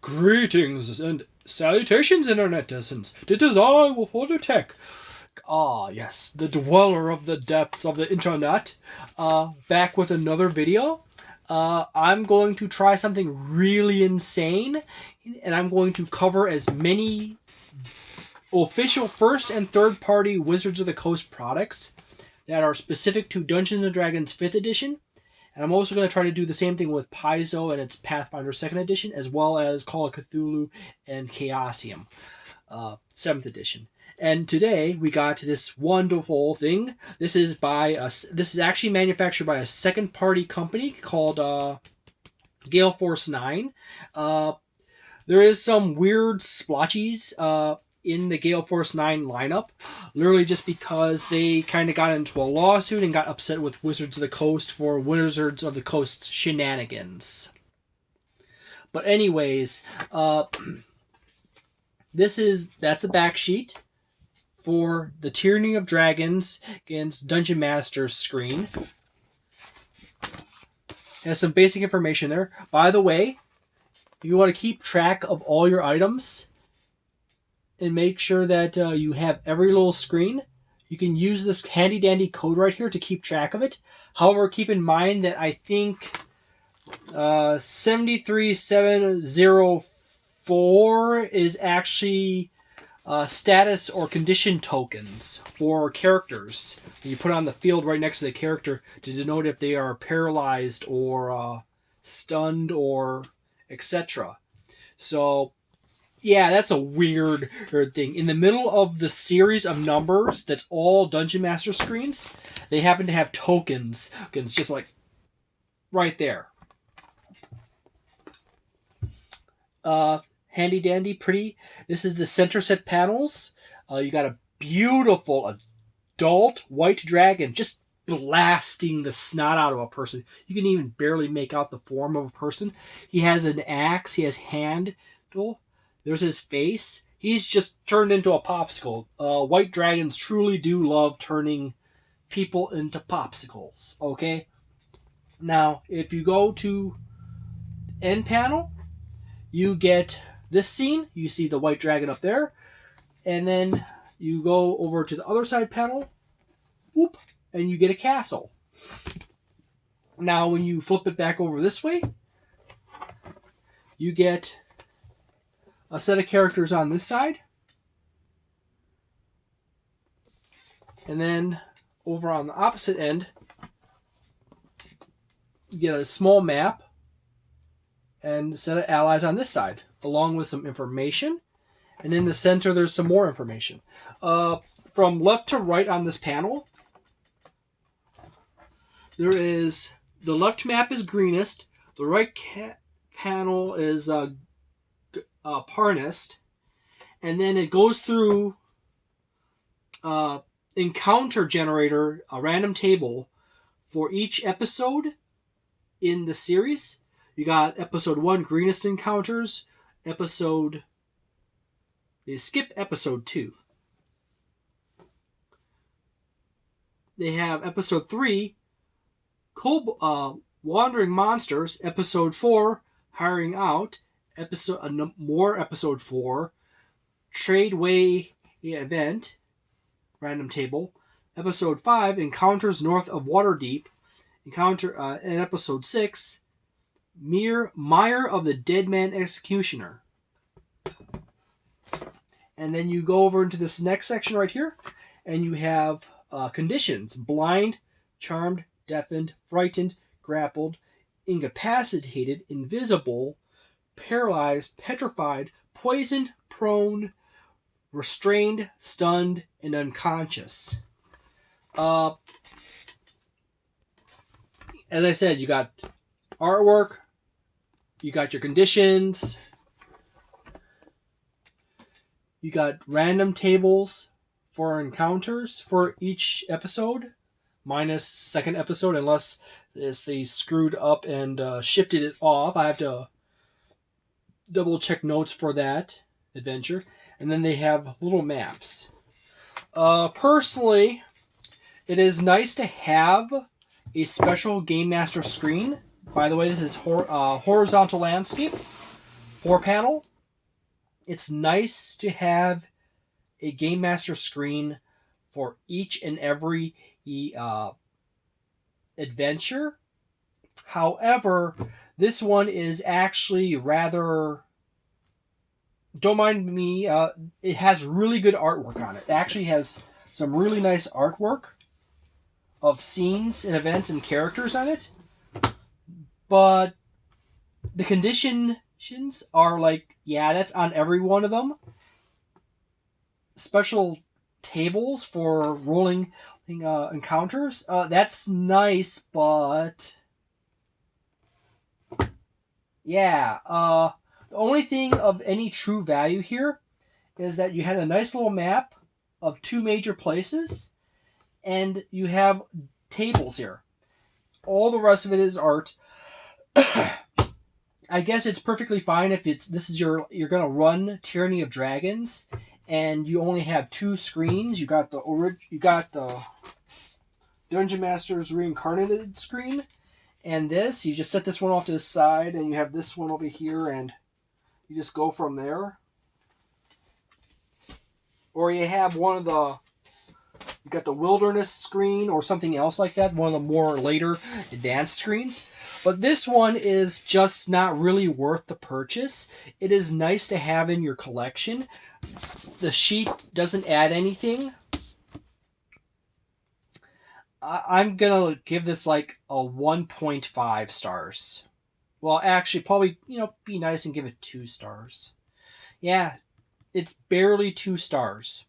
Greetings and salutations, internetizens. It is I, Wolfphototech. Ah, yes, the dweller of the depths of the internet. Back with another video. I'm going to try something really insane, and I'm going to cover as many official first and third party Wizards of the Coast products that are specific to Dungeons & Dragons 5th edition. And I'm also going to try to do the same thing with Paizo and its Pathfinder 2nd edition, as well as Call of Cthulhu and Chaosium 7th edition. And today we got this wonderful thing. This is actually manufactured by a second party company called Galeforce 9. There is some weird splotchies in the Galeforce 9 lineup, literally just because they kind of got into a lawsuit and got upset with Wizards of the Coast for Wizards of the Coast shenanigans. But anyways, that's the back sheet for the Tyranny of Dragons against Dungeon Master's screen. Has some basic information there. By the way, if you want to keep track of all your items and make sure that you have every little screen, you can use this handy dandy code right here to keep track of it. However, keep in mind that I think 73704 is actually status or condition tokens for characters. You put on the field right next to the character to denote if they are paralyzed or stunned or etc. So yeah, that's a weird thing. In the middle of the series of numbers that's all Dungeon Master screens, they happen to have tokens just like right there. Handy dandy, pretty. This is the center set panels. You got a beautiful adult white dragon just blasting the snot out of a person. You can even barely make out the form of a person. He has an axe. He has handle. There's his face. He's just turned into a popsicle. White dragons truly do love turning people into popsicles. Okay? Now, if you go to end panel, you get this scene. You see the white dragon up there. And then you go over to the other side panel. Whoop. And you get a castle. Now, when you flip it back over this way, you get a set of characters on this side. And then over on the opposite end, you get a small map and a set of allies on this side, along with some information. And in the center, there's some more information. From left to right on this panel, there is the left map is greenest, the right panel is Parnest, and then it goes through encounter generator, a random table for each episode in the series. You got episode 1, greenest encounters. They skip episode 2. They have episode 3, wandering monsters. Episode 4, hiring out. Episode 4, Tradeway event, random table. Episode 5, encounters north of Waterdeep. And episode 6, Mire of the Dead Man Executioner. And then you go over into this next section right here, and you have conditions: blind, charmed, deafened, frightened, grappled, incapacitated, invisible, paralyzed, petrified, poisoned, prone, restrained, stunned, and unconscious. As I said, you got artwork, you got your conditions, you got random tables for encounters for each episode, minus second episode, unless they screwed up and shifted it off. I have to double check notes for that adventure. And then they have little maps. Personally, it is nice to have a special Game Master screen. By the way, this is horizontal landscape. 4-panel. It's nice to have a Game Master screen for each and every adventure. However, this one is actually rather... Don't mind me, it has really good artwork on it. It actually has some really nice artwork of scenes and events and characters on it. But the conditions are like, yeah, that's on every one of them. Special tables for rolling encounters, that's nice, but yeah, the only thing of any true value here is that you had a nice little map of 2 major places, and you have tables here. All the rest of it is art. I guess it's perfectly fine if you're gonna run Tyranny of Dragons, and you only have 2 screens. You got the Dungeon Master's Reincarnated screen, and this. You just set this one off to the side, and you have this one over here, and you just go from there. Or you have you got the Wilderness screen or something else like that, one of the more later advanced screens. But this one is just not really worth the purchase. It is nice to have in your collection. The sheet doesn't add anything. I'm going to give this like a 1.5 stars. Well, actually, probably, be nice and give it 2 stars. Yeah, it's barely 2 stars.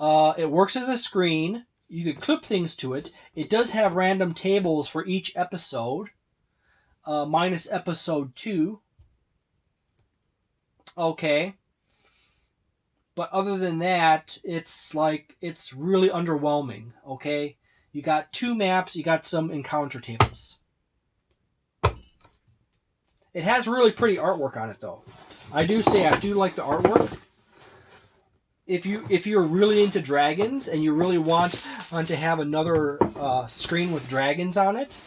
It works as a screen. You could clip things to it. It does have random tables for each episode, minus episode 2. Okay. But other than that, it's really underwhelming, okay? You got 2 maps, you got some encounter tables. It has really pretty artwork on it, though. I do like the artwork. If you're really into dragons and you really want to have another screen with dragons on it,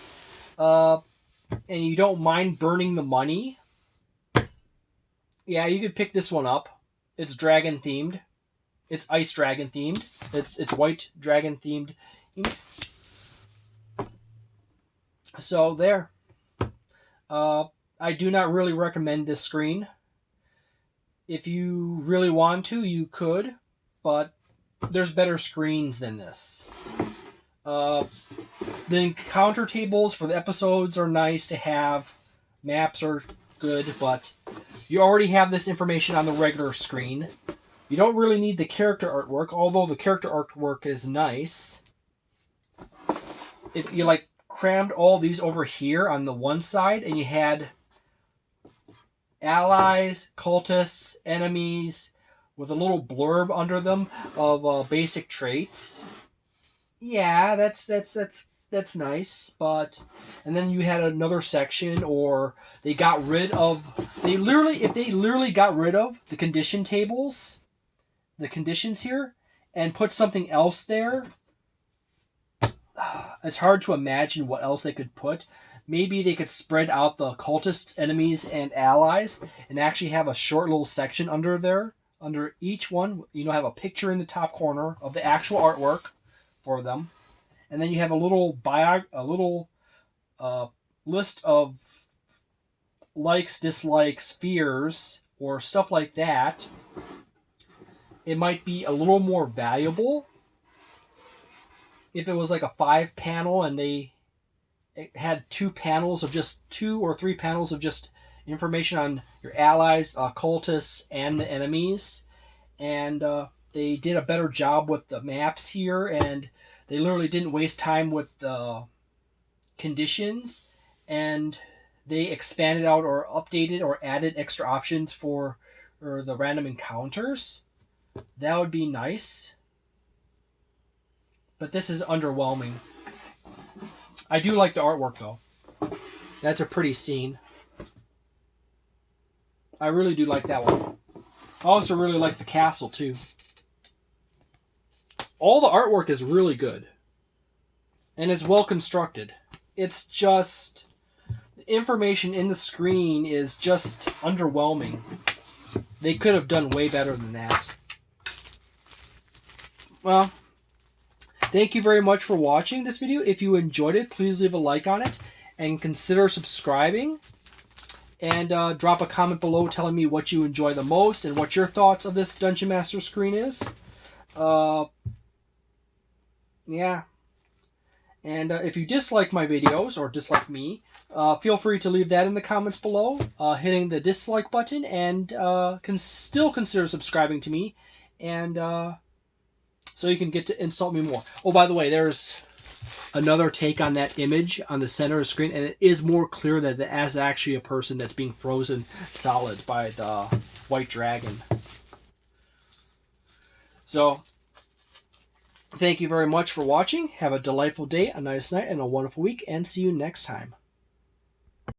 and you don't mind burning the money, yeah, you could pick this one up. It's dragon themed. It's ice dragon themed. It's white dragon themed. So there. I do not really recommend this screen. If you really want to, you could, but there's better screens than this. The encounter tables for the episodes are nice to have. Maps are good, but you already have this information on the regular screen. You don't really need the character artwork, although the character artwork is nice. If you crammed all these over here on the one side, and you had allies, cultists, enemies, with a little blurb under them of basic traits. Yeah, that's nice, but and then you had another section, or they literally got rid of the condition tables, the conditions here, and put something else there. It's hard to imagine what else they could put. Maybe they could spread out the cultists, enemies, and allies, and actually have a short little section under there. Under each one, have a picture in the top corner of the actual artwork for them, and then you have a little list of likes, dislikes, fears, or stuff like that. It might be a little more valuable if it was like a 5-panel and it had 2 panels of just 2 or 3 panels of just information on your allies, cultists, and the enemies. And they did a better job with the maps here, and they literally didn't waste time with the conditions, and they expanded out or updated or added extra options for the random encounters. That would be nice. But this is underwhelming. I do like the artwork, though. That's a pretty scene. I really do like that one. I also really like the castle, too. All the artwork is really good. And it's well constructed. It's just... information in the screen is just underwhelming. They could have done way better than that. Well, thank you very much for watching this video. If you enjoyed it, please leave a like on it and consider subscribing. And drop a comment below telling me what you enjoy the most and what your thoughts of this Dungeon Master screen is. Yeah. And if you dislike my videos or dislike me, feel free to leave that in the comments below, hitting the dislike button, and can still consider subscribing to me, and so you can get to insult me more. Oh, by the way, there's another take on that image on the center of the screen, and it is more clear that it is actually a person that's being frozen solid by the white dragon. So, thank you very much for watching. Have a delightful day, a nice night, and a wonderful week, and see you next time.